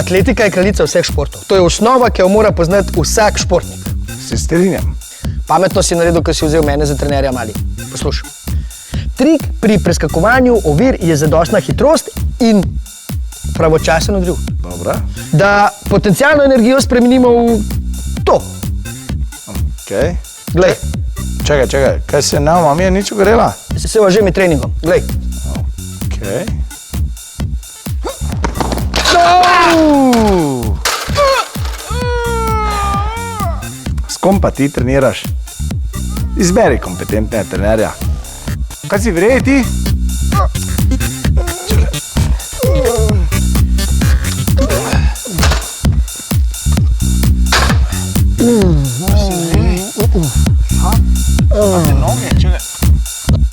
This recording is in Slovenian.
Atletika je kraljica vseh športov. To je osnova, ki jo mora poznati vsak športnik. Se strinjam. Pametno si naredil, ko si vzel mene za trenerja mali. Poslušaj. Trik pri preskakovanju ovir je zadostna hitrost in pravočasen odriv. Dobro. Da potencialno energijo spremenimo v to. Okay. Glej, Čakaj, kaj se nama mi je nič ugorela? se važem je treningom. Glej. Okay. S kom pa ti treniraš? Izberi kompetentnega trenerja. Kaj si vrej ti? Noge, čakaj.